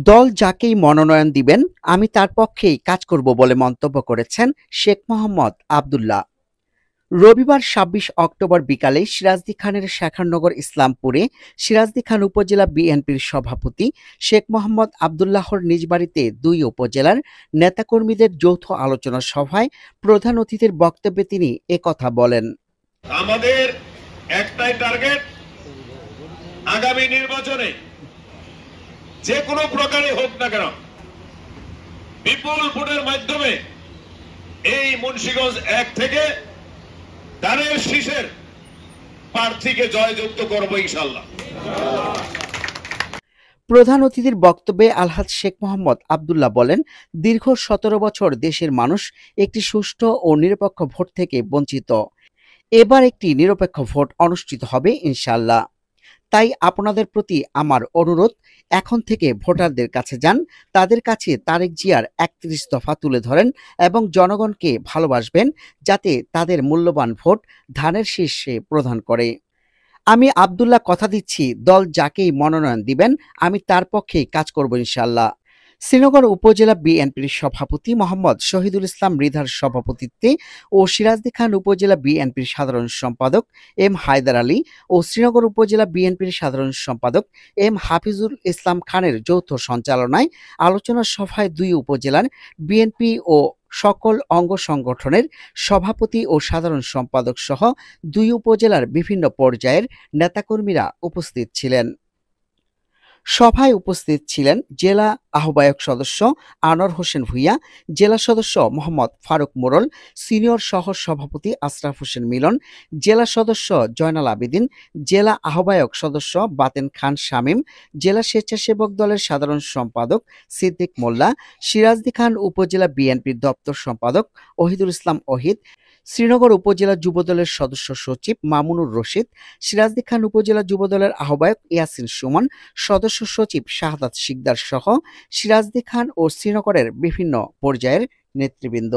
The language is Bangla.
দল যাকেই মনোনয়ন দিবেন আমি তার পক্ষেই কাজ করব বলে মন্তব্য করেছেন শেখ মোহাম্মদ আব্দুল্লাহ। রবিবার ২৬ অক্টোবর বিকালে সিরাজদি খানের শেখারনগর ইসলামপুরে সিরাজদি খান উপজেলা বিএনপির সভাপতি শেখ মোহাম্মদ আব্দুল্লাহর নিজ বাড়িতে দুই উপজেলার নেতাকর্মীদের যৌথ আলোচনা সভায় প্রধান অতিথির বক্তব্যে তিনি একথা বলেন। আমাদের একটাই টার্গেট, আগামী নির্বাচনে যে কোনো প্রকারে হোক না কেন বিপুল ভোটের মাধ্যমে এই মুন্সিগঞ্জ ১ থেকে ধানের শীষের প্রার্থীকে জয়যুক্ত করব ইনশাআল্লাহ। প্রধান অতিথির বক্তব্যে আলহাজ শেখ মোহাম্মদ আব্দুল্লাহ বলেন, দীর্ঘ ১৭ বছর দেশের মানুষ একটি সুষ্ঠু ও নিরপেক্ষ ভোট থেকে বঞ্চিত। এবার একটি নিরপেক্ষ ভোট অনুষ্ঠিত হবে ইনশাআল্লাহ। তাই আপনাদের প্রতি আমার অনুরোধ, এখন থেকে ভোটারদের কাছে যান, তাদের কাছে তারেক জিয়ার ৩১ দফা তুলে ধরেন এবং জনগণকে ভালোবাসবেন যাতে তাদের মূল্যবান ভোট ধানের শীর্ষে প্রদান করে। আমি আব্দুল্লাহ কথা দিচ্ছি, দল যাকেই মনোনয়ন দিবেন আমি তার পক্ষেই কাজ করব ইনশাআল্লাহ। শ্রীনগর উপজেলা বিএনপির সভাপতি মোহাম্মদ শহীদুল ইসলাম মৃধার সভাপতিত্বে ও সিরাজদি খান উপজেলা বিএনপির সাধারণ সম্পাদক এম হায়দার আলী ও শ্রীনগর উপজেলা বিএনপির সাধারণ সম্পাদক এম হাফিজুল ইসলাম খানের যৌথ সঞ্চালনায় আলোচনা সভায় দুই উপজেলার বিএনপি ও সকল অঙ্গ সংগঠনের সভাপতি ও সাধারণ সম্পাদক সহ দুই উপজেলার বিভিন্ন পর্যায়ের নেতাকর্মীরা উপস্থিত ছিলেন। সভায় উপস্থিত ছিলেন জেলা আহ্বায়ক সদস্য আনোয়ার হোসেন ভূঁইয়া, জেলা সদস্য মোহাম্মদ ফারুক মোড়ল, সিনিয়র সহ সভাপতি আশরাফ হোসেন মিলন, জেলা সদস্য জয়নাল আবেদিন, জেলা আহ্বায়ক সদস্য বাতেন খান শামীম, জেলা স্বেচ্ছাসেবক দলের সাধারণ সম্পাদক সিদ্দিক মোল্লা, সিরাজদি খান উপজেলা বিএনপির দপ্তর সম্পাদক ওহিদুল ইসলাম ওহিদ, শ্রীনগর উপজেলা যুবদলের সদস্য সচিব মামুনুর রশিদ, সিরাজদি খান উপজেলা যুবদলের আহ্বায়ক ইয়াসিন সুমন, সদস্য সচিব শাহাদাত শিকদার সহ সিরাজদি খান ও শ্রীনগরের বিভিন্ন পর্যায়ের নেতৃবৃন্দ।